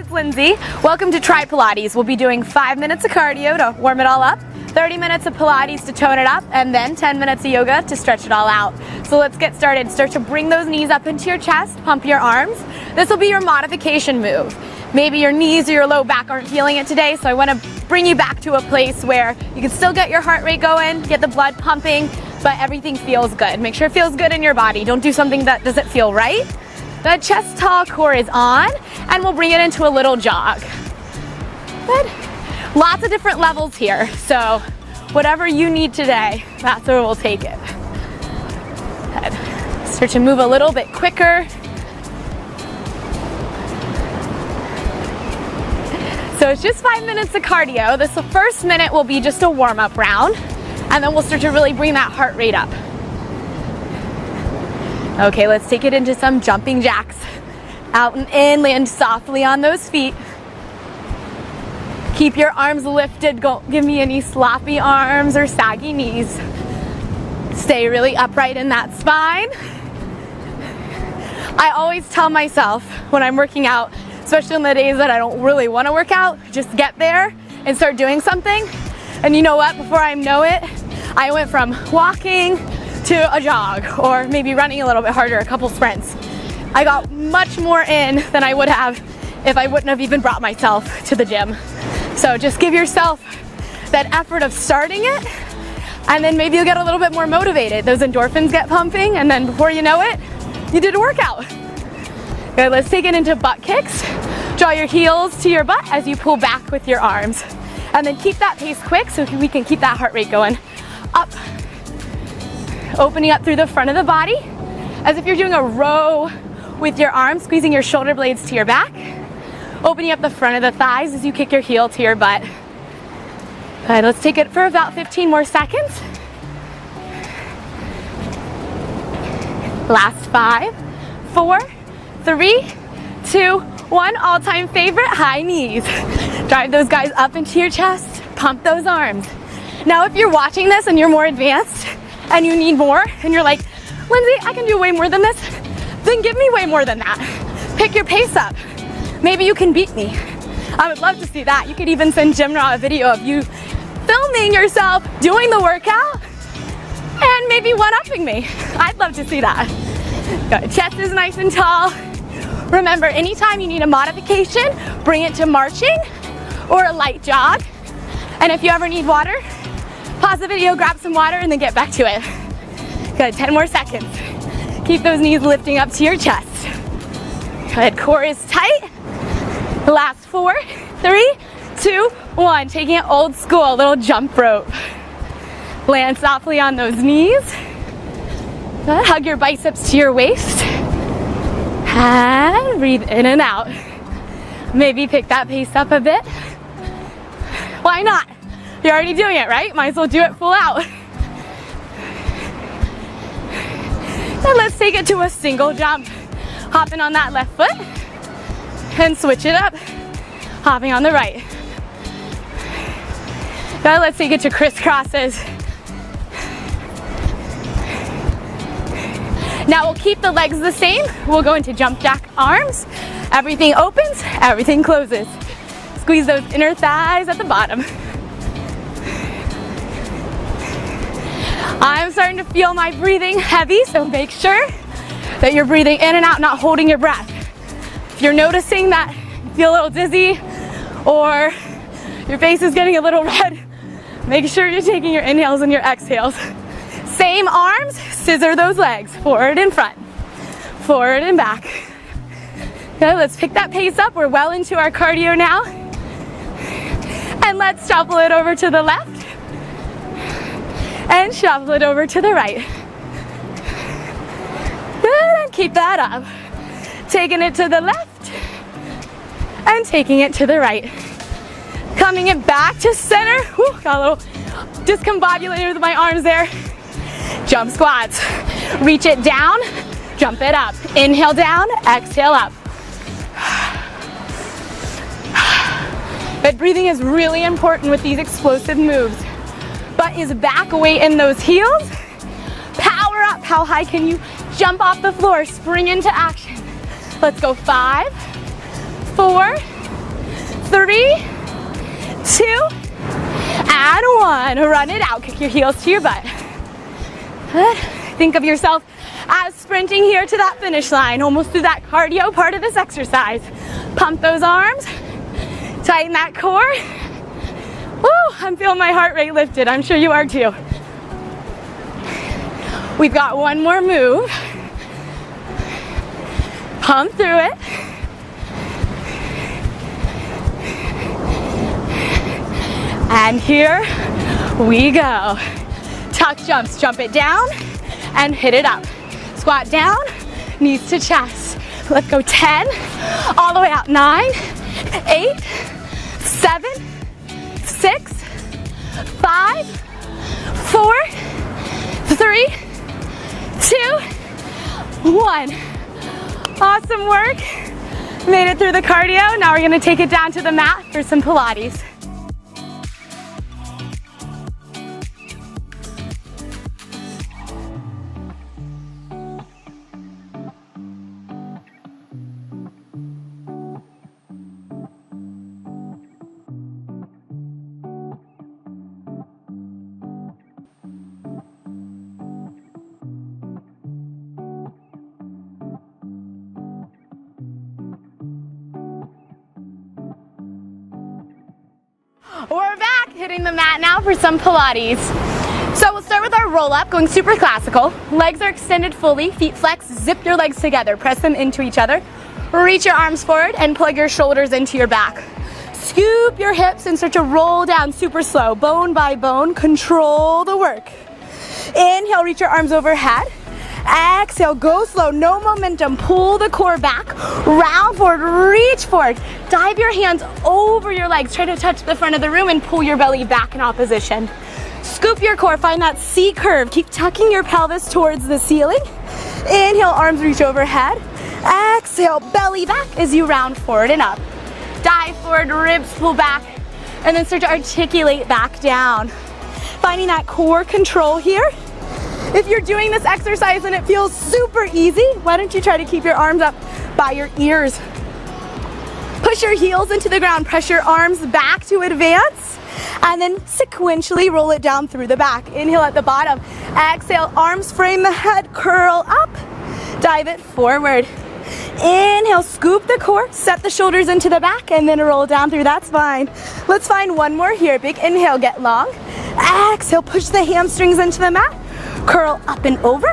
it's Lindsay. Welcome to Try Pilates. We'll be doing 5 minutes of cardio to warm it all up, 30 minutes of Pilates to tone it up, and then 10 minutes of yoga to stretch it all out. So let's get started. Start to bring those knees up into your chest, pump your arms. This will be your modification move. Maybe your knees or your low back aren't feeling it today, so I want to bring you back to a place where you can still get your heart rate going, get the blood pumping, but everything feels good. Make sure it feels good in your body. Don't do something that doesn't feel right. The chest tall core is on, and we'll bring it into a little jog. Good. Lots of different levels here, so whatever you need today, that's where we'll take it. Good. Start to move a little bit quicker. So it's just 5 minutes of cardio. This first minute will be just a warm-up round, and then we'll start to really bring that heart rate up. Okay, let's take it into some jumping jacks. Out and in, land softly on those feet. Keep your arms lifted. Don't give me any sloppy arms or saggy knees. Stay really upright in that spine. I always tell myself when I'm working out, especially on the days that I don't really want to work out, just get there and start doing something. And you know what? Before I know it, I went from walking to a jog, or maybe running a little bit harder, a couple sprints. I got much more in than I would have if I wouldn't have even brought myself to the gym. So just give yourself that effort of starting it, and then maybe you'll get a little bit more motivated. Those endorphins get pumping, and then before you know it, you did a workout. Good, let's take it into butt kicks. Draw your heels to your butt as you pull back with your arms. And then keep that pace quick so we can keep that heart rate going. Up. Opening up through the front of the body, as if you're doing a row with your arms, squeezing your shoulder blades to your back. Opening up the front of the thighs as you kick your heel to your butt. All right, let's take it for about 15 more seconds. Last 5, 4, 3, 2, 1. All-time favorite, high knees. Drive those guys up into your chest, pump those arms. Now, if you're watching this and you're more advanced and you need more, and you're like, Lindsay, I can do way more than this, then give me way more than that. Pick your pace up. Maybe you can beat me. I would love to see that. You could even send GymRa a video of you filming yourself doing the workout and maybe one-upping me. I'd love to see that. Good. Chest is nice and tall. Remember, anytime you need a modification, bring it to marching or a light jog. And if you ever need water, pause the video, grab some water, and then get back to it. Good, 10 more seconds. Keep those knees lifting up to your chest. Good, core is tight. Last 4, 3, 2, 1. Taking it old school, little jump rope. Land softly on those knees. Good. Hug your biceps to your waist. And breathe in and out. Maybe pick that pace up a bit. Why not? You're already doing it, right? Might as well do it full out. And let's take it to a single jump. Hopping on that left foot and switch it up. Hopping on the right. Now let's take it to crisscrosses. Now we'll keep the legs the same. We'll go into jump jack arms. Everything opens, everything closes. Squeeze those inner thighs at the bottom. I'm starting to feel my breathing heavy, so make sure that you're breathing in and out, not holding your breath. If you're noticing that you feel a little dizzy or your face is getting a little red, make sure you're taking your inhales and your exhales. Same arms, scissor those legs, forward and front, forward and back. Okay, let's pick that pace up. We're well into our cardio now. And let's shuffle it over to the left and shuffle it over to the right. Good, and keep that up. Taking it to the left and taking it to the right. Coming it back to center. Whew, got a little discombobulated with my arms there. Jump squats. Reach it down, jump it up. Inhale down, exhale up. But breathing is really important with these explosive moves. Butt is back, weight in those heels. Power up. How high can you jump off the floor? Spring into action. Let's go. 5, 4, 1, run it out. Kick your heels to your butt. Good. Think of yourself as sprinting here to that finish line, almost through that cardio part of this exercise. Pump those arms, tighten that core. Woo, I'm feeling my heart rate lifted. I'm sure you are too. We've got one more move. Pump through it. And here we go. Tuck jumps, jump it down and hit it up. Squat down, knees to chest. Let's go 10, all the way out. 9, 8, 7, 6, 5, 4, 3, 2, 1. Awesome work. Made it through the cardio. Now we're gonna take it down to the mat for some Pilates. We're back, hitting the mat now for some Pilates. So we'll start with our roll up, going super classical. Legs are extended fully, feet flex, zip your legs together, press them into each other. Reach your arms forward and plug your shoulders into your back. Scoop your hips and start to roll down super slow, bone by bone, control the work. Inhale, reach your arms overhead. Exhale, go slow, no momentum. Pull the core back, round forward, reach forward. Dive your hands over your legs. Try to touch the front of the room and pull your belly back in opposition. Scoop your core, find that C curve. Keep tucking your pelvis towards the ceiling. Inhale, arms reach overhead. Exhale, belly back as you round forward and up. Dive forward, ribs pull back, and then start to articulate back down. Finding that core control here. If you're doing this exercise and it feels super easy, why don't you try to keep your arms up by your ears? Push your heels into the ground, press your arms back to advance, and then sequentially roll it down through the back. Inhale at the bottom. Exhale, arms frame the head, curl up, dive it forward. Inhale, scoop the core, set the shoulders into the back, and then roll down through that spine. Let's find one more here. Big inhale, get long. Exhale, push the hamstrings into the mat. Curl up and over,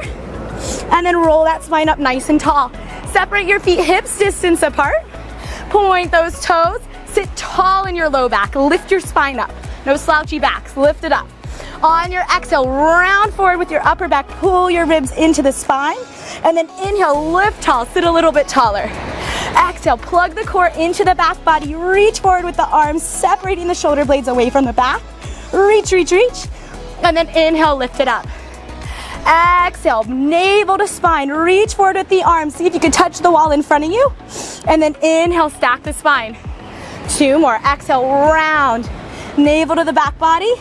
and then roll that spine up nice and tall. Separate your feet hips distance apart. Point those toes. Sit tall in your low back. Lift your spine up. No slouchy backs. Lift it up. On your exhale, round forward with your upper back. Pull your ribs into the spine, and then inhale, lift tall. Sit a little bit taller. Exhale, plug the core into the back body. Reach forward with the arms, separating the shoulder blades away from the back. Reach, reach, reach, and then inhale, lift it up. Exhale, navel to spine, reach forward with the arms. See if you can touch the wall in front of you. And then inhale, stack the spine. 2 more. Exhale, round. Navel to the back body.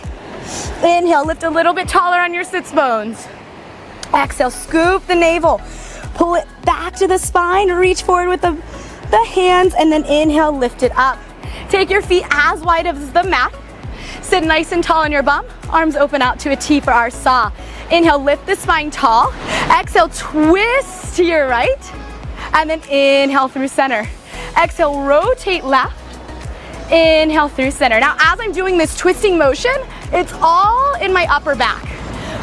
Inhale, lift a little bit taller on your sits bones. Exhale, scoop the navel. Pull it back to the spine. Reach forward with the hands. And then inhale, lift it up. Take your feet as wide as the mat. Sit nice and tall on your bum. Arms open out to a T for our saw. Inhale, lift the spine tall. Exhale, twist to your right. And then inhale through center. Exhale, rotate left. Inhale through center. Now, as I'm doing this twisting motion, it's all in my upper back.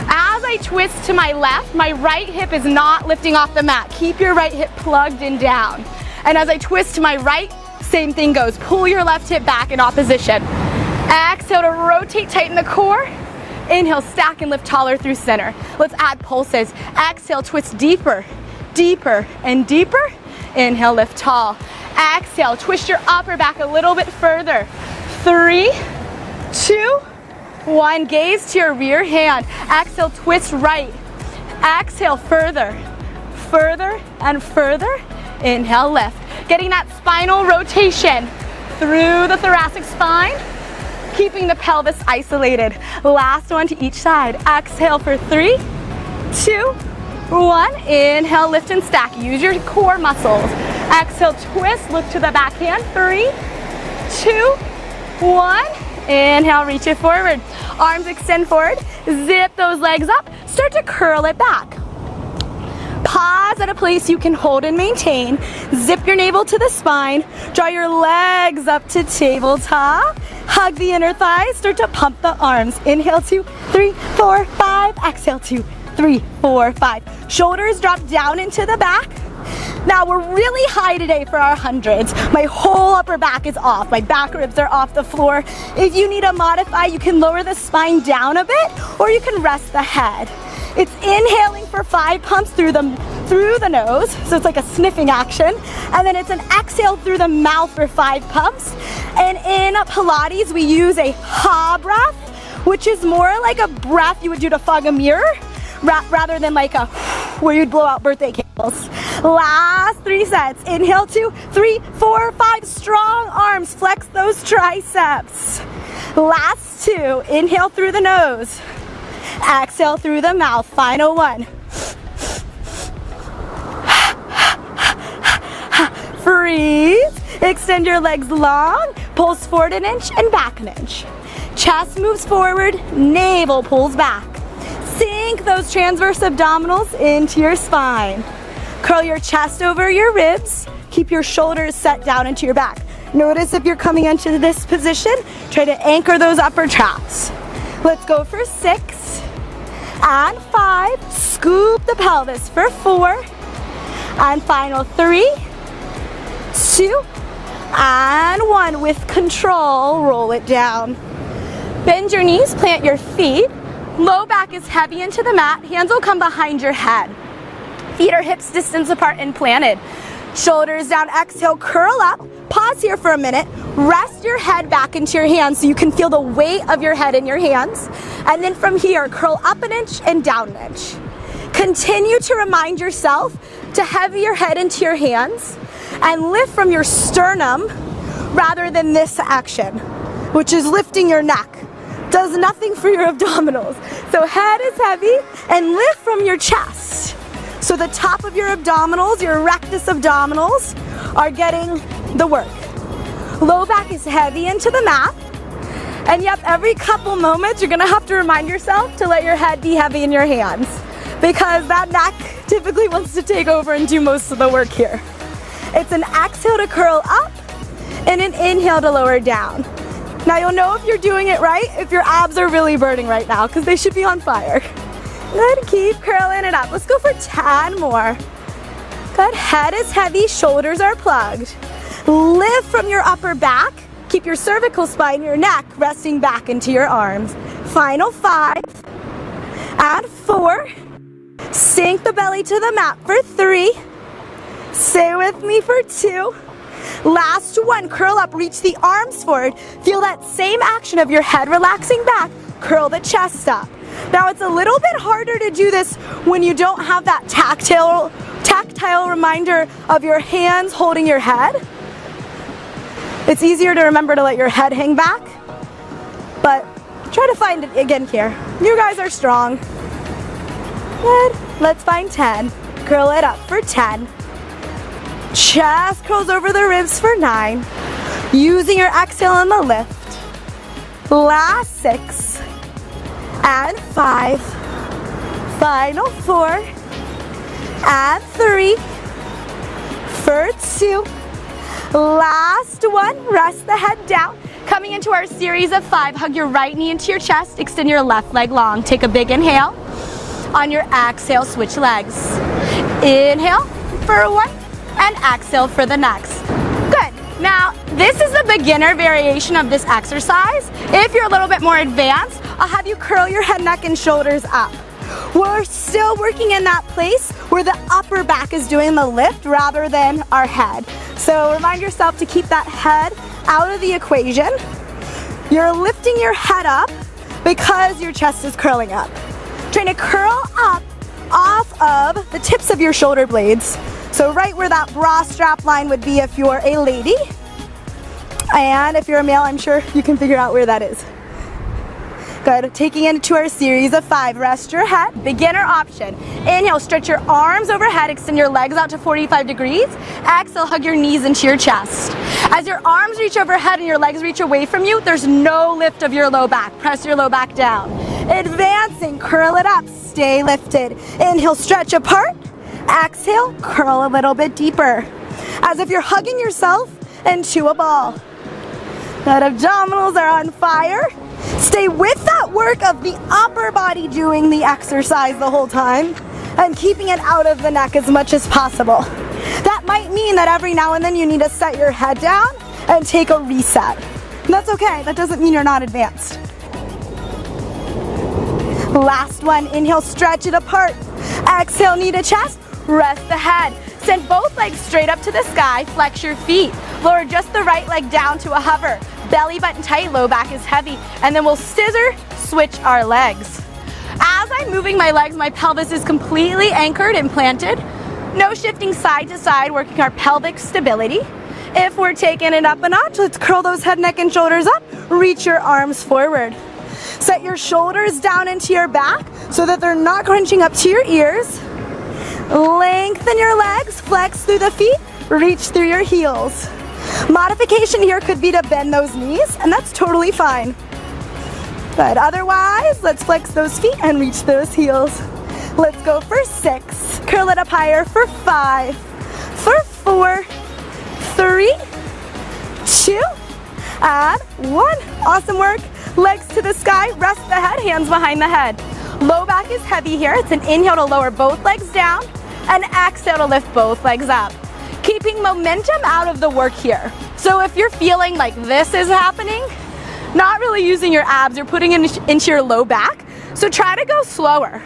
As I twist to my left, my right hip is not lifting off the mat. Keep your right hip plugged and down. And as I twist to my right, same thing goes. Pull your left hip back in opposition. Exhale to rotate, tighten the core. Inhale, stack and lift taller through center. Let's add pulses. Exhale, twist deeper, deeper, and deeper. Inhale, lift tall. Exhale, twist your upper back a little bit further. 3, 2, 1. Gaze to your rear hand. Exhale, twist right. Exhale, further, further, and further. Inhale, lift. Getting that spinal rotation through the thoracic spine. Keeping the pelvis isolated. Last one to each side. Exhale for 3, 2, 1. Inhale, lift and stack. Use your core muscles. Exhale, twist, look to the backhand. 3, 2, 1. Inhale, reach it forward. Arms extend forward. Zip those legs up. Start to curl it back. Pause at a place you can hold and maintain. Zip your navel to the spine. Draw your legs up to tabletop. Hug the inner thighs. Start to pump the arms. Inhale, 2, 3, 4, 5. Exhale, 2, 3, 4, 5. Shoulders drop down into the back. Now we're really high today for our hundreds. My whole upper back is off. My back ribs are off the floor. If you need to modify, you can lower the spine down a bit, or you can rest the head. It's inhaling for 5 pumps through the nose, so it's like a sniffing action, and then it's an exhale through the mouth for 5 pumps. And in Pilates, we use a ha breath, which is more like a breath you would do to fog a mirror, rather than like a where you'd blow out birthday candles. Last 3 sets. Inhale, 2, 3, 4, 5. Strong arms, flex those triceps. Last 2. Inhale through the nose. Exhale through the mouth. Final 1. Breathe. Extend your legs long. Pulse forward an inch and back an inch. Chest moves forward. Navel pulls back. Sink those transverse abdominals into your spine. Curl your chest over your ribs. Keep your shoulders set down into your back. Notice if you're coming into this position, try to anchor those upper traps. Let's go for 6 and 5. Scoop the pelvis for 4 and final 3, 2 and 1. With control, roll it down. Bend your knees, plant your feet. Low back is heavy into the mat. Hands will come behind your head. Feet are hips distance apart and planted. Shoulders down, exhale, curl up. Pause here for a minute. Rest your head back into your hands so you can feel the weight of your head in your hands. And then from here, curl up an inch and down an inch. Continue to remind yourself to heavy your head into your hands and lift from your sternum rather than this action, which is lifting your neck. Does nothing for your abdominals. So head is heavy and lift from your chest. So the top of your abdominals, your rectus abdominals, are getting the work. Low back is heavy into the mat. And yep, every couple moments you're gonna have to remind yourself to let your head be heavy in your hands, because that neck typically wants to take over and do most of the work here. It's an exhale to curl up and an inhale to lower down. Now you'll know if you're doing it right if your abs are really burning right now, because they should be on fire. Good, keep curling it up. Let's go for 10 more. Good, head is heavy, shoulders are plugged. Lift from your upper back. Keep your cervical spine, your neck resting back into your arms. Final 5 and 4. Sink the belly to the mat for 3. Stay with me for 2. Last 1, curl up, reach the arms forward. Feel that same action of your head relaxing back. Curl the chest up. Now it's a little bit harder to do this when you don't have that tactile reminder of your hands holding your head. It's easier to remember to let your head hang back, but try to find it again here. You guys are strong. Good. Let's find 10. Curl it up for 10. Chest curls over the ribs for 9. Using your exhale on the lift. Last 6 and 5. Final 4 and 3 for 2. Last 1. Rest the head down. Coming into our series of 5, hug your right knee into your chest, extend your left leg long. Take a big inhale. On your exhale, switch legs. Inhale for 1 and exhale for the next. Good. Now, this is the beginner variation of this exercise. If you're a little bit more advanced, I'll have you curl your head, neck, and shoulders up. We're still working in that place where the upper back is doing the lift rather than our head. So remind yourself to keep that head out of the equation. You're lifting your head up because your chest is curling up. Trying to curl up off of the tips of your shoulder blades. So right where that bra strap line would be if you're a lady. And if you're a male, I'm sure you can figure out where that is. Good. Taking it into our series of 5. Rest your head. Beginner option. Inhale, stretch your arms overhead, extend your legs out to 45 degrees. Exhale, hug your knees into your chest. As your arms reach overhead and your legs reach away from you, there's no lift of your low back. Press your low back down. Advancing, curl it up, stay lifted. Inhale, stretch apart. Exhale, curl a little bit deeper. As if you're hugging yourself into a ball. That abdominals are on fire. Stay with that work of the upper body doing the exercise the whole time and keeping it out of the neck as much as possible. That might mean that every now and then you need to set your head down and take a reset. And that's okay, that doesn't mean you're not advanced. Last one, inhale, stretch it apart. Exhale, knee to chest, rest the head. Send both legs straight up to the sky, flex your feet. Lower just the right leg down to a hover. Belly button tight, low back is heavy. And then we'll scissor switch our legs. As I'm moving my legs, my pelvis is completely anchored and planted. No shifting side to side, working our pelvic stability. If we're taking it up a notch, let's curl those head, neck, and shoulders up. Reach your arms forward. Set your shoulders down into your back so that they're not crunching up to your ears. Lengthen your legs, flex through the feet, reach through your heels. Modification here could be to bend those knees, and that's totally fine. But otherwise, let's flex those feet and reach those heels. Let's go for 6. Curl it up higher for 5, for 4, 3, 2, and 1. Awesome work. Legs to the sky, rest the head, hands behind the head. Low back is heavy here. It's an inhale to lower both legs down, and exhale to lift both legs up. Keeping momentum out of the work here. So if you're feeling like this is happening, not really using your abs, you're putting it into your low back, so try to go slower.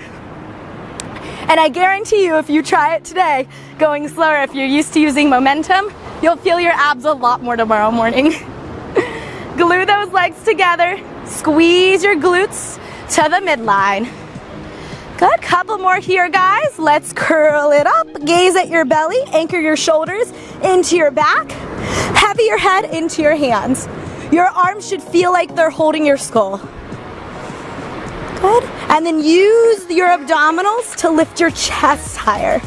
And I guarantee you, if you try it today, going slower, if you're used to using momentum, you'll feel your abs a lot more tomorrow morning. Glue those legs together, squeeze your glutes to the midline. Good, couple more here, guys. Let's curl it up, gaze at your belly, anchor your shoulders into your back, heavy your head into your hands. Your arms should feel like they're holding your skull. Good, and then use your abdominals to lift your chest higher.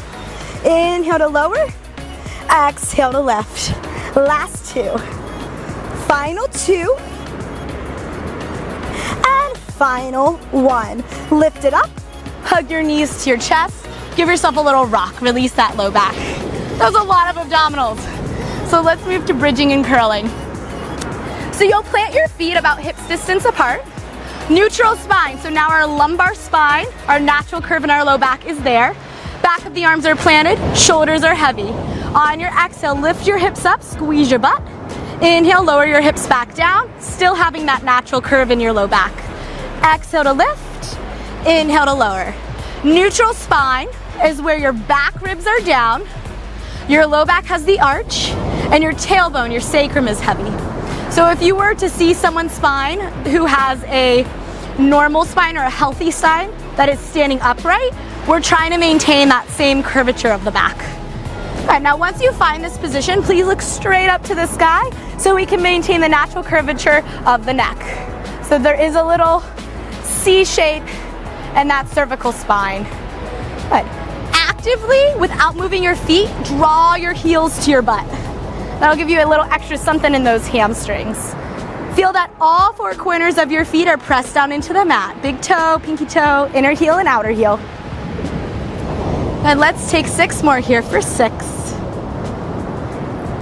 Inhale to lower, exhale to lift. Last 2. Final 2. And final 1. Lift it up. Hug your knees to your chest. Give yourself a little rock. Release that low back. That was a lot of abdominals. So let's move to bridging and curling. So you'll plant your feet about hips distance apart. Neutral spine. So now our lumbar spine, our natural curve in our low back is there. Back of the arms are planted. Shoulders are heavy. On your exhale, lift your hips up. Squeeze your butt. Inhale, lower your hips back down. Still having that natural curve in your low back. Exhale to lift. Inhale to lower. Neutral spine is where your back ribs are down, your low back has the arch, and your tailbone, your sacrum is heavy. So if you were to see someone's spine who has a normal spine or a healthy spine that is standing upright, we're trying to maintain that same curvature of the back. All right, now once you find this position, please look straight up to the sky so we can maintain the natural curvature of the neck. So there is a little C shape and that cervical spine. Good. Actively, without moving your feet, draw your heels to your butt. That'll give you a little extra something in those hamstrings. Feel that all 4 corners of your feet are pressed down into the mat. Big toe, pinky toe, inner heel and outer heel. And let's take 6 more here for 6.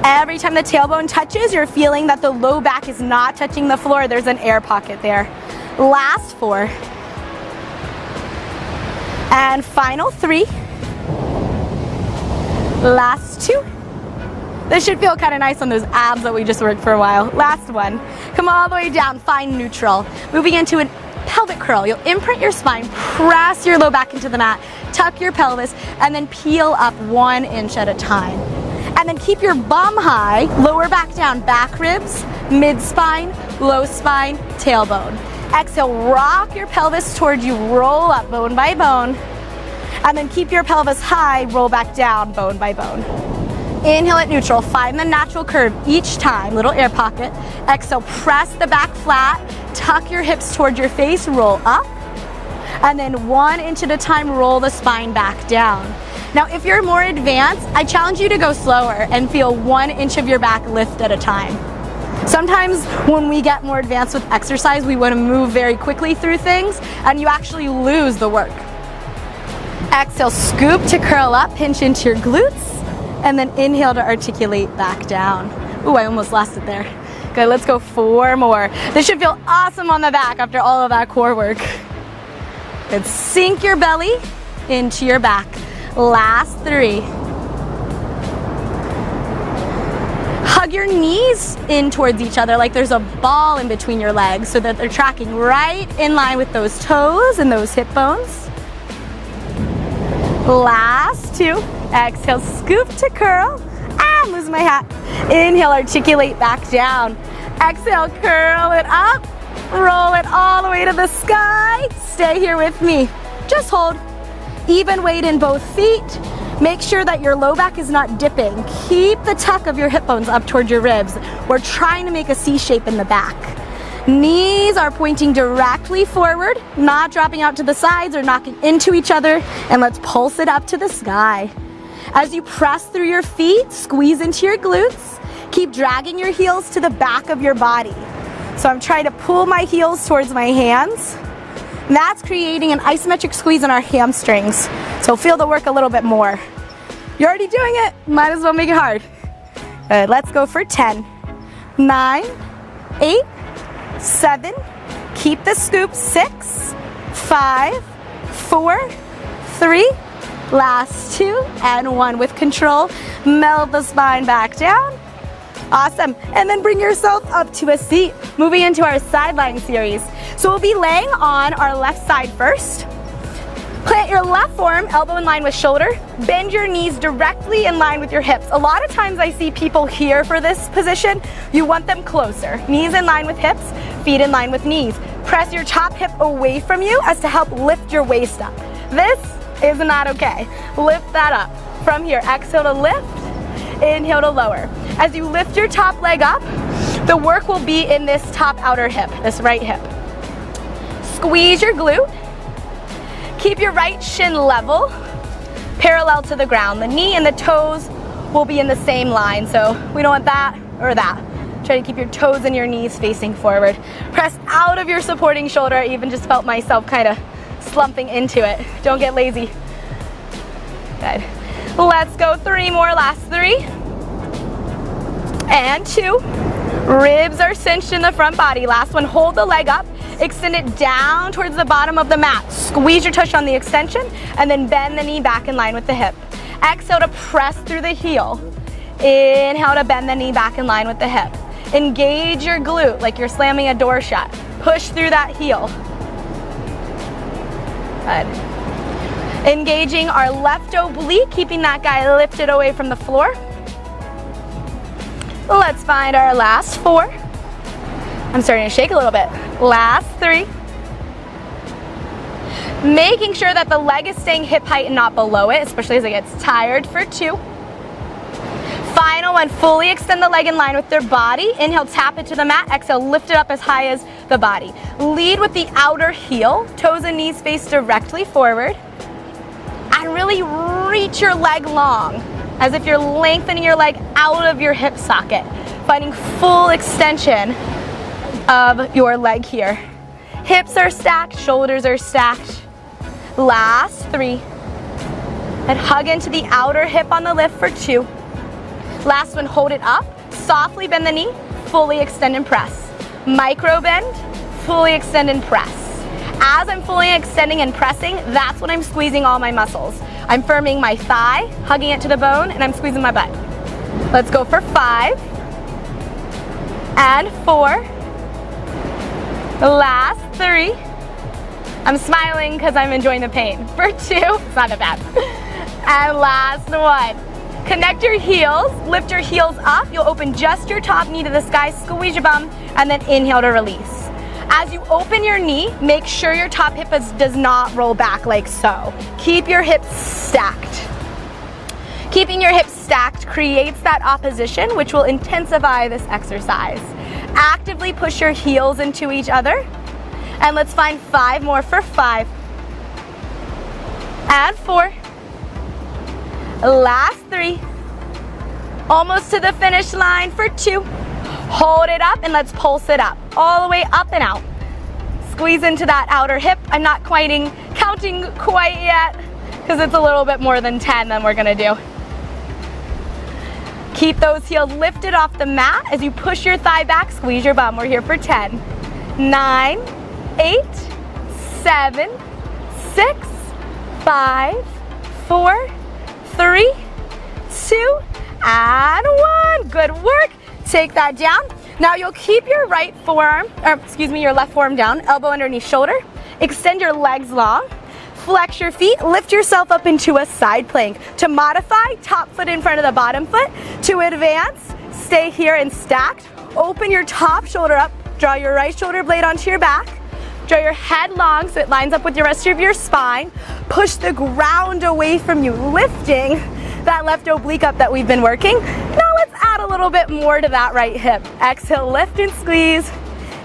Every time the tailbone touches, you're feeling that the low back is not touching the floor. There's an air pocket there. Last 4. And final 3. Last 2. This should feel kind of nice on those abs that we just worked for a while. Last 1. Come all the way down, find neutral. Moving into a pelvic curl. You'll imprint your spine, press your low back into the mat, tuck your pelvis, and then peel up 1 inch at a time. And then keep your bum high, lower back down, back ribs, mid spine, low spine, tailbone. Exhale, rock your pelvis towards you, roll up bone by bone, and then keep your pelvis high, roll back down bone by bone. Inhale at neutral, find the natural curve each time, little air pocket. Exhale, press the back flat, tuck your hips towards your face, roll up. And then 1 inch at a time, roll the spine back down. Now, if you're more advanced, I challenge you to go slower and feel 1 inch of your back lift at a time. Sometimes when we get more advanced with exercise, we want to move very quickly through things and you actually lose the work. Exhale, scoop to curl up, pinch into your glutes, and then inhale to articulate back down. Ooh, I almost lost it there. Good, let's go 4 more. This should feel awesome on the back after all of that core work. Good, sink your belly into your back. Last 3. Hug your knees in towards each other like there's a ball in between your legs so that they're tracking right in line with those toes and those hip bones. Last 2. Exhale, scoop to curl. I'm losing my hat. Inhale, articulate back down. Exhale, curl it up. Roll it all the way to the sky. Stay here with me. Just hold. Even weight in both feet. Make sure that your low back is not dipping. Keep the tuck of your hip bones up towards your ribs. We're trying to make a C shape in the back. Knees are pointing directly forward, not dropping out to the sides or knocking into each other. And let's pulse it up to the sky. As you press through your feet, squeeze into your glutes. Keep dragging your heels to the back of your body. So I'm trying to pull my heels towards my hands. And that's creating an isometric squeeze in our hamstrings. So feel the work a little bit more. You're already doing it. Might as well make it hard. Good, let's go for 10, 9, 8, 7. Keep the scoop. 6, 5, 4, 3. Last 2 and 1 with control. Meld the spine back down. Awesome. And then bring yourself up to a seat. Moving into our sideline series. So we'll be laying on our left side first. Plant your left forearm, elbow in line with shoulder. Bend your knees directly in line with your hips. A lot of times I see people here for this position. You want them closer. Knees in line with hips, feet in line with knees. Press your top hip away from you as to help lift your waist up. This is not okay. Lift that up. From here, exhale to lift, inhale to lower. As you lift your top leg up, the work will be in this top outer hip, this right hip. Squeeze your glute. Keep your right shin level, parallel to the ground. The knee and the toes will be in the same line, so we don't want that or that. Try to keep your toes and your knees facing forward. Press out of your supporting shoulder. I even just felt myself kind of slumping into it. Don't get lazy. Good. Let's go 3 more, last 3. And 2. Ribs are cinched in the front body. Last one, hold the leg up. Extend it down towards the bottom of the mat. Squeeze your tush on the extension and then bend the knee back in line with the hip. Exhale to press through the heel. Inhale to bend the knee back in line with the hip. Engage your glute like you're slamming a door shut. Push through that heel. Good. Engaging our left oblique, keeping that guy lifted away from the floor. Let's find our last 4. I'm starting to shake a little bit. Last 3. Making sure that the leg is staying hip height and not below it, especially as it gets tired, for 2. Final one, fully extend the leg in line with their body. Inhale, tap it to the mat. Exhale, lift it up as high as the body. Lead with the outer heel. Toes and knees face directly forward. And really reach your leg long, as if you're lengthening your leg out of your hip socket. Finding full extension of your leg here. Hips are stacked, shoulders are stacked. Last 3. And hug into the outer hip on the lift for 2. Last one, hold it up. Softly bend the knee, fully extend and press. Micro bend, fully extend and press. As I'm fully extending and pressing, that's when I'm squeezing all my muscles. I'm firming my thigh, hugging it to the bone, and I'm squeezing my butt. Let's go for 5. And 4. Last 3. I'm smiling because I'm enjoying the pain. For 2, it's not that bad. And last 1. Connect your heels, lift your heels up. You'll open just your top knee to the sky, squeeze your bum, and then inhale to release. As you open your knee, make sure your top hip does not roll back like so. Keep your hips stacked. Keeping your hips stacked creates that opposition, which will intensify this exercise. Actively push your heels into each other. And let's find 5 more for 5. And 4. Last 3. Almost to the finish line for 2. Hold it up and let's pulse it up. All the way up and out. Squeeze into that outer hip. I'm not counting quite yet because it's a little bit more than 10 than we're gonna do. Keep those heels lifted off the mat as you push your thigh back, squeeze your bum. We're here for 10, 9, 8, 7, 6, 5, 4, 3, 2, and 1. Good work. Take that down. Now you'll keep your your left forearm down, elbow underneath shoulder. Extend your legs long. Flex your feet, lift yourself up into a side plank. To modify, top foot in front of the bottom foot. To advance, stay here and stacked. Open your top shoulder up, draw your right shoulder blade onto your back. Draw your head long so it lines up with the rest of your spine. Push the ground away from you, lifting that left oblique up that we've been working. Now let's add a little bit more to that right hip. Exhale, lift and squeeze.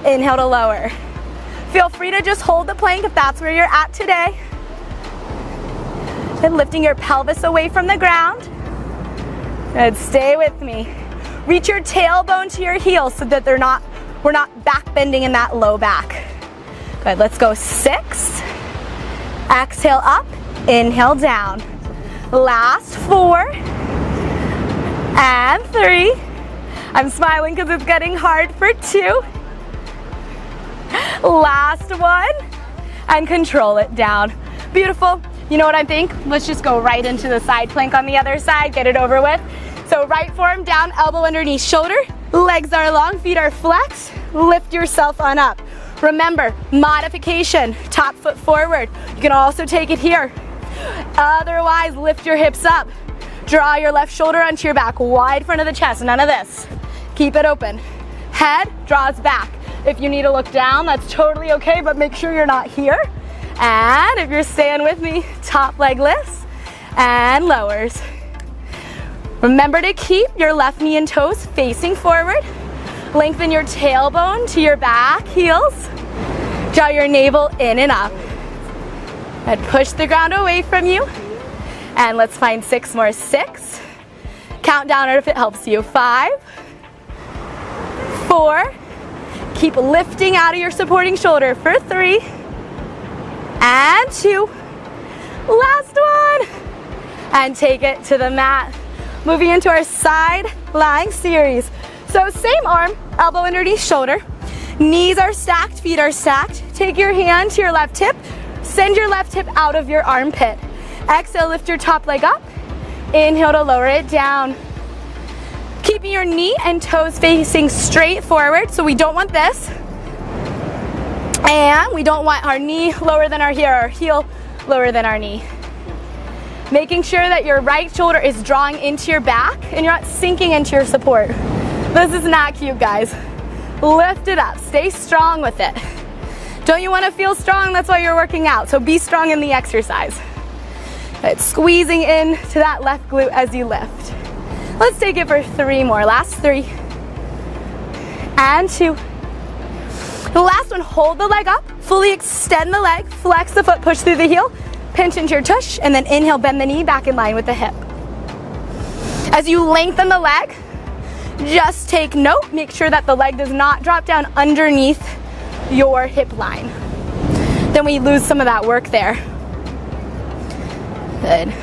Inhale to lower. Feel free to just hold the plank if that's where you're at today. And lifting your pelvis away from the ground. Good, stay with me. Reach your tailbone to your heels so that we're not back bending in that low back. Good, let's go 6. Exhale up, inhale down. Last 4. And 3. I'm smiling because it's getting hard for 2. Last 1. And control it down. Beautiful. You know what I think? Let's just go right into the side plank on the other side, get it over with. So right forearm down, elbow underneath shoulder, legs are long, feet are flexed, lift yourself on up. Remember, modification, top foot forward. You can also take it here. Otherwise, lift your hips up. Draw your left shoulder onto your back, wide front of the chest, none of this. Keep it open. Head draws back. If you need to look down, that's totally okay, but make sure you're not here. And if you're staying with me, top leg lifts and lowers. Remember to keep your left knee and toes facing forward. Lengthen your tailbone to your back heels. Draw your navel in and up. And push the ground away from you. And let's find 6 more. 6. Count down if it helps you. 5, 4. Keep lifting out of your supporting shoulder for 3. And 2. Last 1. And take it to the mat. Moving into our side lying series. So same arm, elbow underneath shoulder. Knees are stacked, feet are stacked. Take your hand to your left hip. Send your left hip out of your armpit. Exhale, lift your top leg up. Inhale to lower it down. Keeping your knee and toes facing straight forward. So we don't want this. And we don't want our knee lower than our heel lower than our knee. Making sure that your right shoulder is drawing into your back and you're not sinking into your support. This is not cute, guys. Lift it up. Stay strong with it. Don't you want to feel strong? That's why you're working out. So be strong in the exercise. It's squeezing in to that left glute as you lift. Let's take it for 3 more. Last 3. And 2. The last one, hold the leg up, fully extend the leg, flex the foot, push through the heel, pinch into your tush, and then inhale, bend the knee back in line with the hip. As you lengthen the leg, just take note, make sure that the leg does not drop down underneath your hip line. Then we lose some of that work there. Good.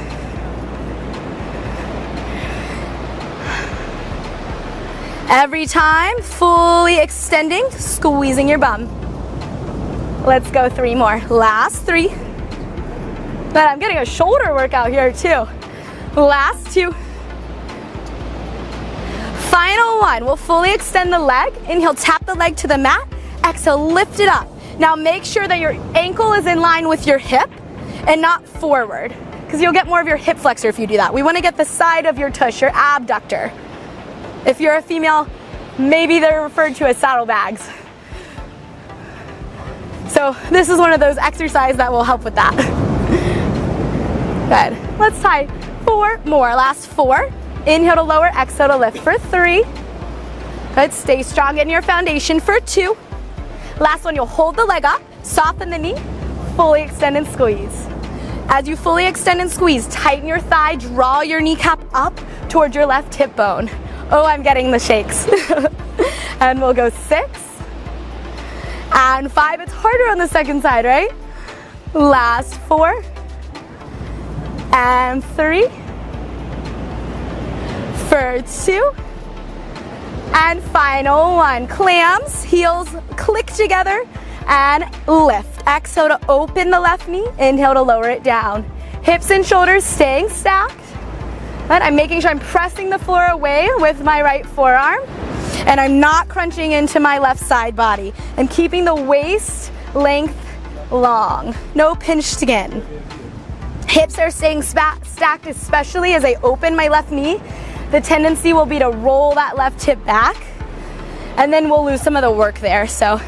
Every time, fully extending, squeezing your bum. Let's go 3 more. Last 3. But I'm getting a shoulder workout here too. Last 2. Final 1. We'll fully extend the leg. Inhale, tap the leg to the mat. Exhale, lift it up. Now make sure that your ankle is in line with your hip and not forward, because you'll get more of your hip flexor if you do that. We want to get the side of your tush, your abductor. If you're a female, maybe they're referred to as saddlebags. So this is one of those exercises that will help with that. Good. Let's try 4 more. Last 4. Inhale to lower, exhale to lift for 3. Good, stay strong in your foundation for 2. Last one, you'll hold the leg up, soften the knee, fully extend and squeeze. As you fully extend and squeeze, tighten your thigh, draw your kneecap up towards your left hip bone. Oh, I'm getting the shakes. And we'll go 6 and 5. It's harder on the second side, right? Last 4 and 3 for 2 and final 1. Clams, heels click together and lift. Exhale to open the left knee, inhale to lower it down. Hips and shoulders staying stacked. But I'm making sure I'm pressing the floor away with my right forearm, and I'm not crunching into my left side body. I'm keeping the waist length long. No pinched skin. Hips are staying stacked, especially as I open my left knee. The tendency will be to roll that left hip back, and then we'll lose some of the work there. So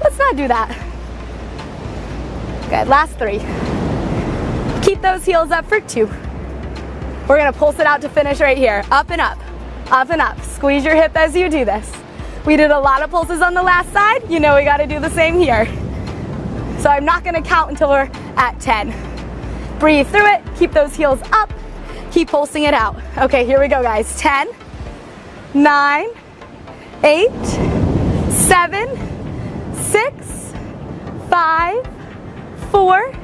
let's not do that. Good, last 3. Keep those heels up for 2. We're gonna pulse it out to finish right here. Up and up, up and up. Squeeze your hip as you do this. We did a lot of pulses on the last side. You know we gotta do the same here. So I'm not gonna count until we're at 10. Breathe through it, keep those heels up, keep pulsing it out. Okay, here we go, guys. 10, 9, 8, 7, 6, 5, 4,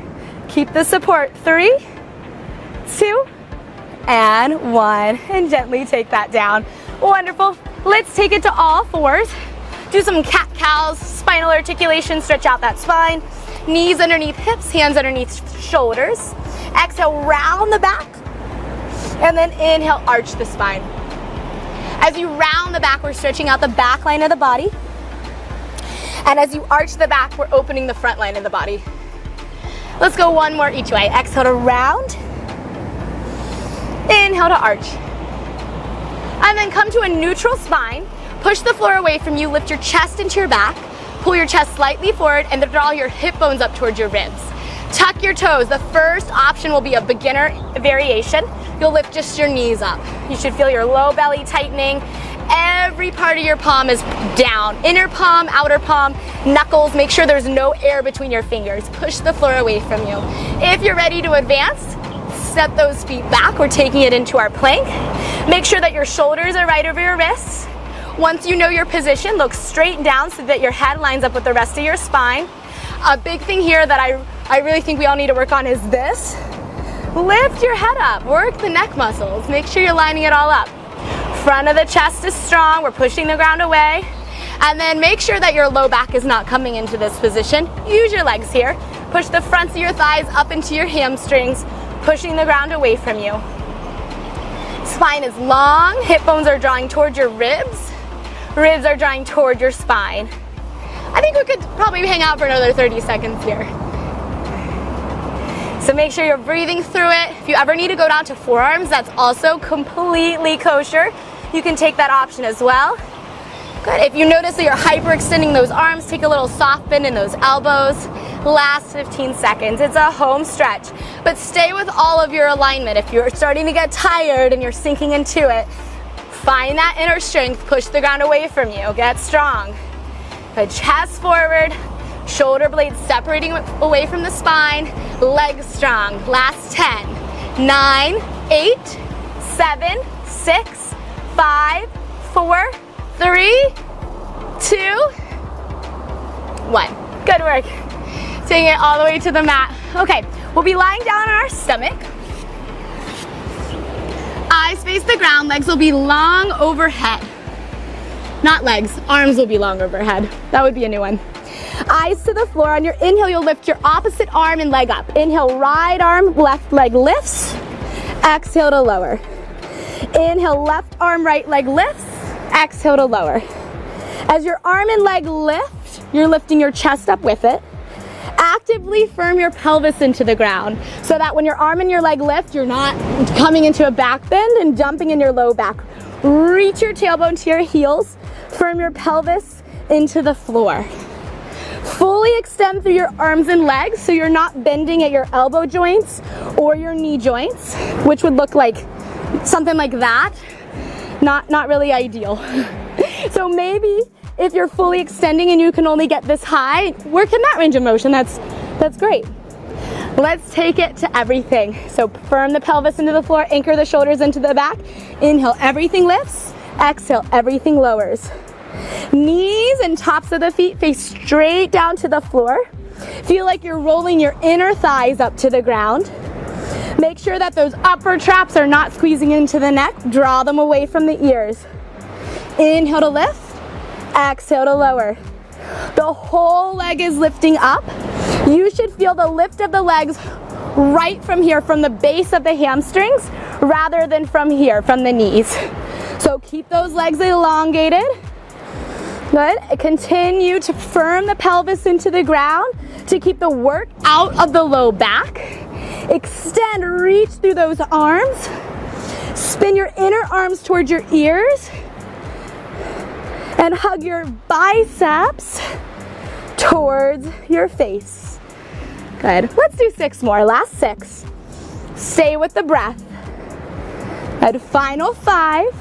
keep the support, 3, 2, and 1, and gently take that down. Wonderful. Let's take it to all 4s. Do some cat-cows, spinal articulation, stretch out that spine. Knees underneath hips, hands underneath shoulders. Exhale, round the back, and then inhale, arch the spine. As you round the back, we're stretching out the back line of the body. And as you arch the back, we're opening the front line of the body. Let's go 1 more each way. Exhale to round. Inhale to arch. And then come to a neutral spine. Push the floor away from you. Lift your chest into your back. Pull your chest slightly forward and then draw your hip bones up towards your ribs. Tuck your toes. The first option will be a beginner variation. You'll lift just your knees up. You should feel your low belly tightening. Every part of your palm is down. Inner palm, outer palm, knuckles. Make sure there's no air between your fingers. Push the floor away from you. If you're ready to advance, step those feet back. We're taking it into our plank. Make sure that your shoulders are right over your wrists. Once you know your position, look straight down so that your head lines up with the rest of your spine. A big thing here that I really think we all need to work on is this. Lift your head up, work the neck muscles. Make sure you're lining it all up. Front of the chest is strong, we're pushing the ground away. And then make sure that your low back is not coming into this position. Use your legs here. Push the fronts of your thighs up into your hamstrings, pushing the ground away from you. Spine is long, hip bones are drawing towards your ribs. Ribs are drawing toward your spine. I think we could probably hang out for another 30 seconds here. So make sure you're breathing through it. If you ever need to go down to forearms, that's also completely kosher. You can take that option as well. Good. If you notice that you're hyperextending those arms, take a little soft bend in those elbows. Last 15 seconds. It's a home stretch. But stay with all of your alignment. If you're starting to get tired and you're sinking into it, find that inner strength. Push the ground away from you. Get strong. Good. Chest forward. Shoulder blades separating away from the spine. Legs strong. Last 10, 9, 8, 7, 6, 5, 4, 3, 2, 1. Good work. Taking it all the way to the mat. Okay, we'll be lying down on our stomach. Eyes face the ground, legs will be long overhead. Not legs, arms will be long overhead. That would be a new one. Eyes to the floor. On your inhale, you'll lift your opposite arm and leg up. Inhale, right arm, left leg lifts. Exhale to lower. Inhale, left arm, right leg lifts. Exhale to lower. As your arm and leg lift, you're lifting your chest up with it. Actively firm your pelvis into the ground so that when your arm and your leg lift, you're not coming into a back bend and dumping in your low back. Reach your tailbone to your heels. Firm your pelvis into the floor. Fully extend through your arms and legs so you're not bending at your elbow joints or your knee joints, which would look like something like that, not really ideal. So maybe if you're fully extending and you can only get this high, work in that range of motion. That's great. Let's take it to everything. So firm the pelvis into the floor, anchor the shoulders into the back. Inhale, everything lifts. Exhale, everything lowers. Knees and tops of the feet face straight down to the floor. Feel like you're rolling your inner thighs up to the ground. Make sure that those upper traps are not squeezing into the neck. Draw them away from the ears. Inhale to lift. Exhale to lower. The whole leg is lifting up. You should feel the lift of the legs right from here, from the base of the hamstrings, rather than from here, from the knees. So keep those legs elongated. Good. Continue to firm the pelvis into the ground to keep the work out of the low back. Extend, reach through those arms. Spin your inner arms towards your ears. And hug your biceps towards your face. Good. Let's do 6 more. Last 6. Stay with the breath. Good. Final 5.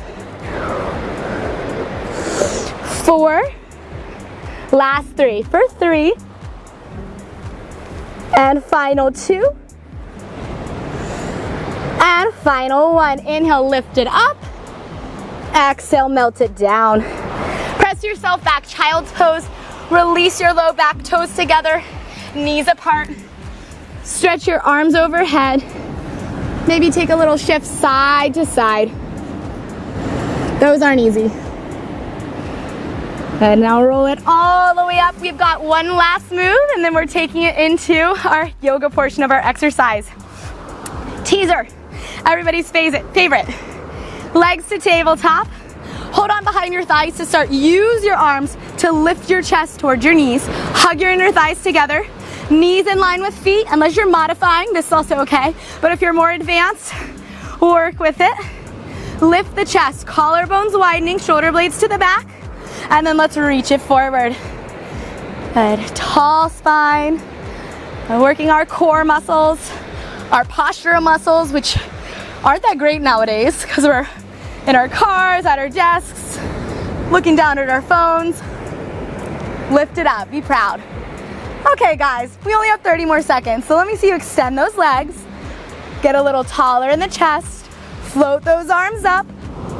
4. Last 3. For 3. And final 2. And final 1. Inhale, lift it up. Exhale, melt it down. Press yourself back, child's pose. Release your low back, toes together, knees apart. Stretch your arms overhead. Maybe take a little shift side to side. Those aren't easy. And now roll it all the way up. We've got one last move, and then we're taking it into our yoga portion of our exercise. Teaser, everybody's favorite. Legs to tabletop. Hold on behind your thighs to start. Use your arms to lift your chest towards your knees. Hug your inner thighs together. Knees in line with feet. Unless you're modifying, this is also okay. But if you're more advanced, work with it. Lift the chest. Collarbones widening, shoulder blades to the back. And then let's reach it forward. Good. Tall spine. And working our core muscles, our postural muscles, which aren't that great nowadays because we're in our cars, at our desks, looking down at our phones. Lift it up, be proud. Okay guys, we only have 30 more seconds, so let me see you extend those legs, get a little taller in the chest, float those arms up,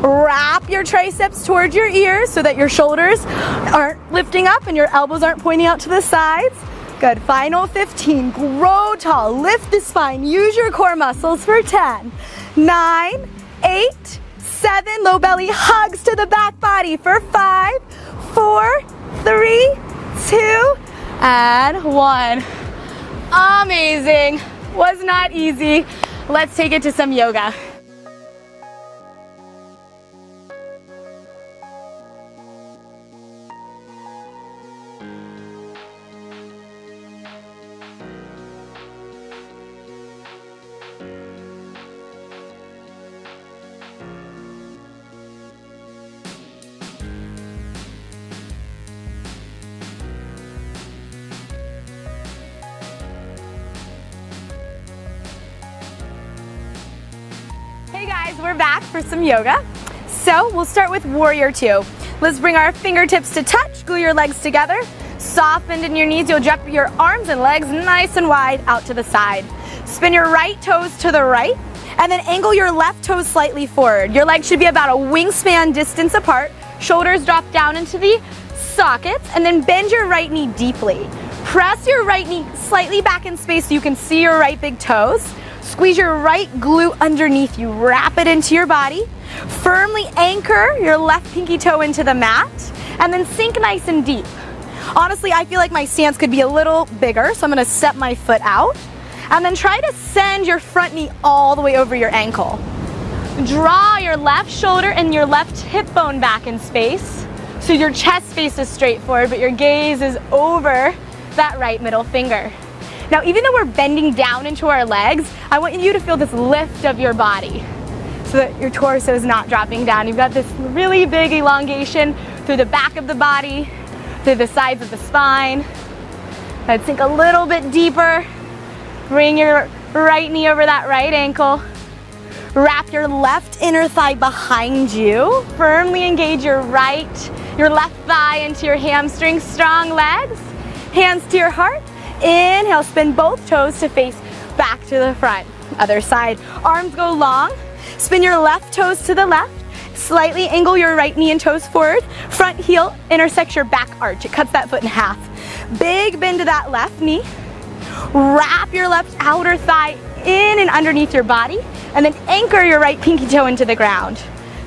wrap your triceps towards your ears so that your shoulders aren't lifting up and your elbows aren't pointing out to the sides. Good, final 15, grow tall, lift the spine, use your core muscles for 10, 9, 8, 7, low belly hugs to the back body for 5, 4, 3, 2, and 1. Amazing. Was not easy. Let's take it to some yoga. Hey guys, we're back for some yoga. So we'll start with warrior 2. Let's bring our fingertips to touch, glue your legs together, soft bend in your knees. You'll drop your arms and legs nice and wide out to the side. Spin your right toes to the right and then angle your left toes slightly forward. Your legs should be about a wingspan distance apart. Shoulders drop down into the sockets and then bend your right knee deeply. Press your right knee slightly back in space so you can see your right big toes. Squeeze your right glute underneath you. Wrap it into your body. Firmly anchor your left pinky toe into the mat and then sink nice and deep. Honestly, I feel like my stance could be a little bigger, so I'm gonna step my foot out and then try to send your front knee all the way over your ankle. Draw your left shoulder and your left hip bone back in space so your chest faces straight forward, but your gaze is over that right middle finger. Now, even though we're bending down into our legs, I want you to feel this lift of your body so that your torso is not dropping down. You've got this really big elongation through the back of the body, through the sides of the spine. Let's sink a little bit deeper. Bring your right knee over that right ankle. Wrap your left inner thigh behind you. Firmly engage your left thigh into your hamstrings, strong legs. Hands to your heart. Inhale, spin both toes to face back to the front. Other side, arms go long. Spin your left toes to the left. Slightly angle your right knee and toes forward. Front heel intersects your back arch. It cuts that foot in half. Big bend to that left knee. Wrap your left outer thigh in and underneath your body, and then anchor your right pinky toe into the ground.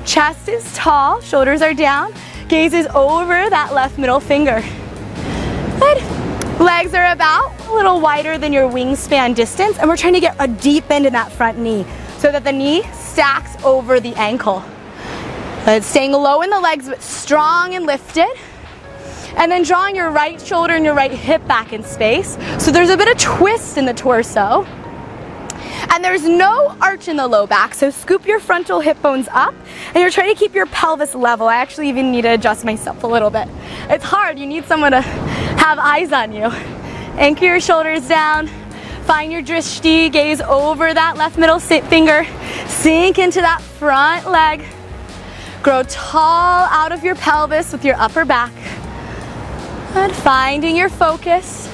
Chest is tall, shoulders are down, gaze is over that left middle finger. Good. Legs are about a little wider than your wingspan distance, and we're trying to get a deep bend in that front knee so that the knee stacks over the ankle. Good. Staying low in the legs but strong and lifted. And then drawing your right shoulder and your right hip back in space. So there's a bit of twist in the torso. And there's no arch in the low back, so scoop your frontal hip bones up, and you're trying to keep your pelvis level. I actually even need to adjust myself a little bit. It's hard, you need someone to have eyes on you. Anchor your shoulders down, find your drishti, gaze over that left middle finger, sink into that front leg. Grow tall out of your pelvis with your upper back. And finding your focus.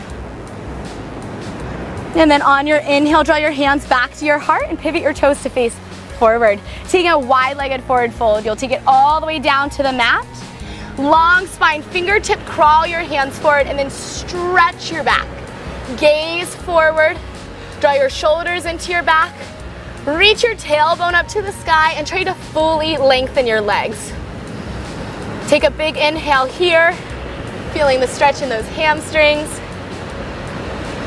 And then on your inhale, draw your hands back to your heart and pivot your toes to face forward. Taking a wide-legged forward fold. You'll take it all the way down to the mat. Long spine, fingertip crawl your hands forward and then stretch your back. Gaze forward. Draw your shoulders into your back. Reach your tailbone up to the sky and try to fully lengthen your legs. Take a big inhale here. Feeling the stretch in those hamstrings.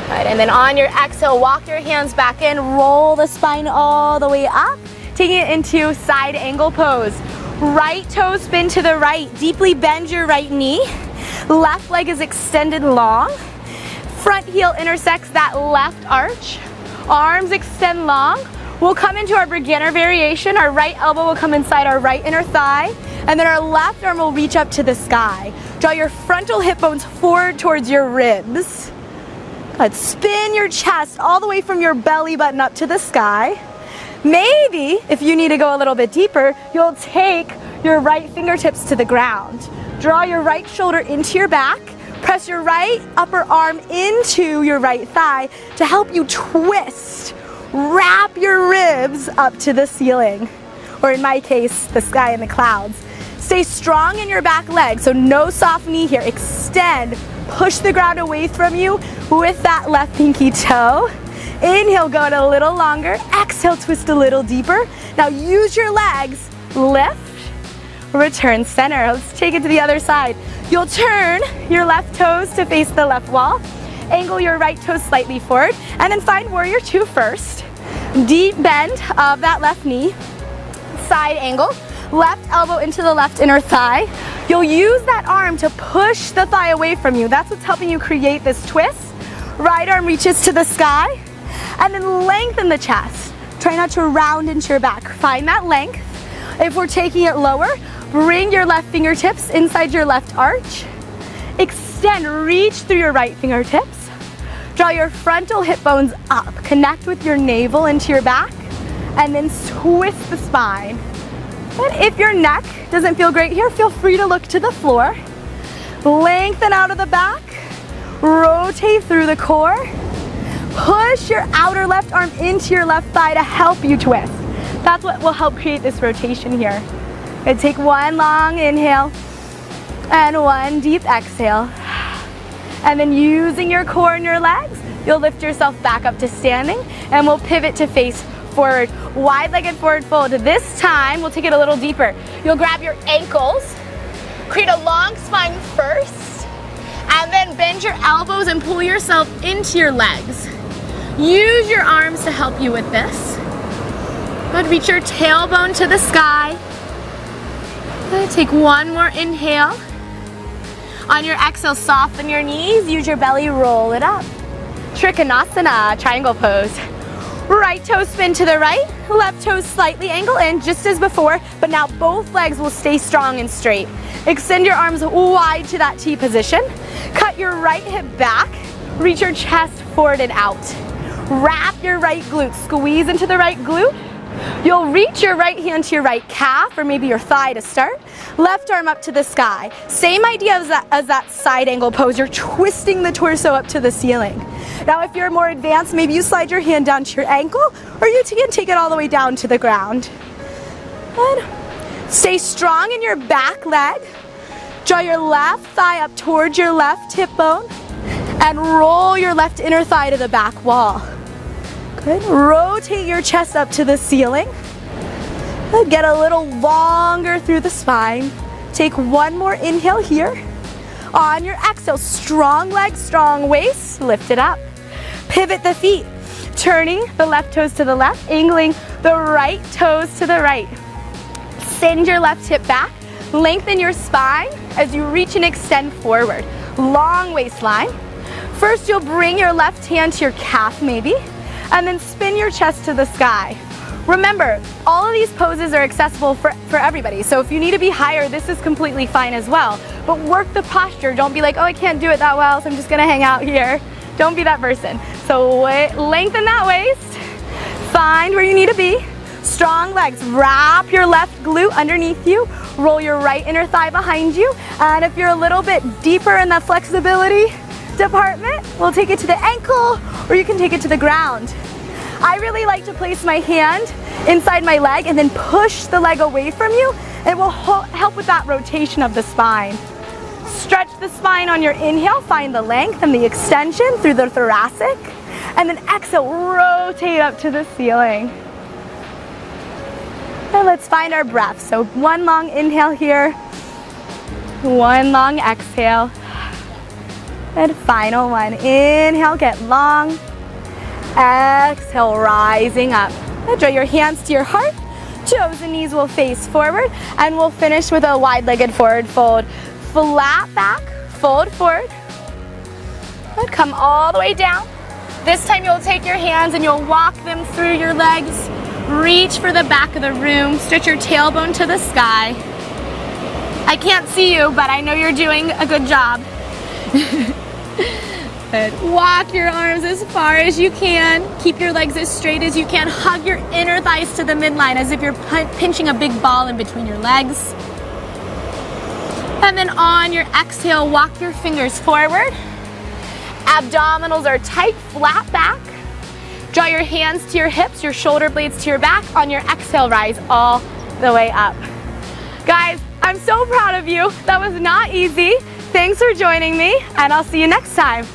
Good. And then on your exhale, walk your hands back in, roll the spine all the way up, taking it into side angle pose. Right toe spin to the right, deeply bend your right knee. Left leg is extended long. Front heel intersects that left arch. Arms extend long. We'll come into our beginner variation. Our right elbow will come inside our right inner thigh, and then our left arm will reach up to the sky. Draw your frontal hip bones forward towards your ribs. Good. Spin your chest all the way from your belly button up to the sky. Maybe, if you need to go a little bit deeper, you'll take your right fingertips to the ground. Draw your right shoulder into your back. Press your right upper arm into your right thigh to help you twist. Wrap your ribs up to the ceiling, or in my case, the sky and the clouds. Stay strong in your back leg, so no soft knee here. Extend, push the ground away from you with that left pinky toe. Inhale, go it a little longer. Exhale, twist a little deeper. Now use your legs, lift, return center. Let's take it to the other side. You'll turn your left toes to face the left wall. Angle your right toes slightly forward, and then find warrior two first. Deep bend of that left knee. Side angle. Left elbow into the left inner thigh. You'll use that arm to push the thigh away from you. That's what's helping you create this twist. Right arm reaches to the sky, and then lengthen the chest. Try not to round into your back. Find that length. If we're taking it lower, bring your left fingertips inside your left arch. Extend, reach through your right fingertips. Draw your frontal hip bones up. Connect with your navel into your back, and then twist the spine. But if your neck doesn't feel great here, feel free to look to the floor. Lengthen out of the back. Rotate through the core. Push your outer left arm into your left thigh to help you twist. That's what will help create this rotation here. And take one long inhale and one deep exhale. And then using your core and your legs, you'll lift yourself back up to standing, and we'll pivot to face forward, wide-legged forward fold. This time, we'll take it a little deeper. You'll grab your ankles, create a long spine first, and then bend your elbows and pull yourself into your legs. Use your arms to help you with this. Good, reach your tailbone to the sky. Good, take one more inhale. On your exhale, soften your knees, use your belly, roll it up. Trikonasana, triangle pose. Right toe spin to the right, left toe slightly angle in, just as before, but now both legs will stay strong and straight. Extend your arms wide to that T position. Cut your right hip back, reach your chest forward and out. Wrap your right glute, squeeze into the right glute. You'll reach your right hand to your right calf or maybe your thigh to start. Left arm up to the sky. Same idea as that side angle pose. You're twisting the torso up to the ceiling. Now if you're more advanced, maybe you slide your hand down to your ankle, or you can take it all the way down to the ground. Good. Stay strong in your back leg. Draw your left thigh up towards your left hip bone and roll your left inner thigh to the back wall. Good. Rotate your chest up to the ceiling. Good. Get a little longer through the spine. Take one more inhale here. On your exhale, strong legs, strong waist, lift it up. Pivot the feet, turning the left toes to the left, angling the right toes to the right. Send your left hip back, lengthen your spine as you reach and extend forward. Long waistline. First, you'll bring your left hand to your calf maybe, and then spin your chest to the sky. Remember, all of these poses are accessible for everybody, so if you need to be higher, this is completely fine as well. But work the posture. Don't be like, oh, I can't do it that well, so I'm just gonna hang out here. Don't be that person. So lengthen that waist, find where you need to be. Strong legs, wrap your left glute underneath you, roll your right inner thigh behind you, and if you're a little bit deeper in the flexibility department, we'll take it to the ankle, or you can take it to the ground. I really like to place my hand inside my leg and then push the leg away from you. It will help with that rotation of the spine. Stretch the spine on your inhale, find the length and the extension through the thoracic, and then exhale, rotate up to the ceiling. And let's find our breath. So one long inhale here, one long exhale, and final one. Inhale, get long. Exhale, rising up. Now draw your hands to your heart. Toes and knees will face forward, and we'll finish with a wide-legged forward fold. Flat back, fold forward. And come all the way down. This time you'll take your hands and you'll walk them through your legs. Reach for the back of the room. Stretch your tailbone to the sky. I can't see you, but I know you're doing a good job. Good. Walk your arms as far as you can. Keep your legs as straight as you can. Hug your inner thighs to the midline as if you're pinching a big ball in between your legs. And then on your exhale, walk your fingers forward. Abdominals are tight, flat back. Draw your hands to your hips, your shoulder blades to your back. On your exhale, rise all the way up. Guys, I'm so proud of you. That was not easy. Thanks for joining me, and I'll see you next time.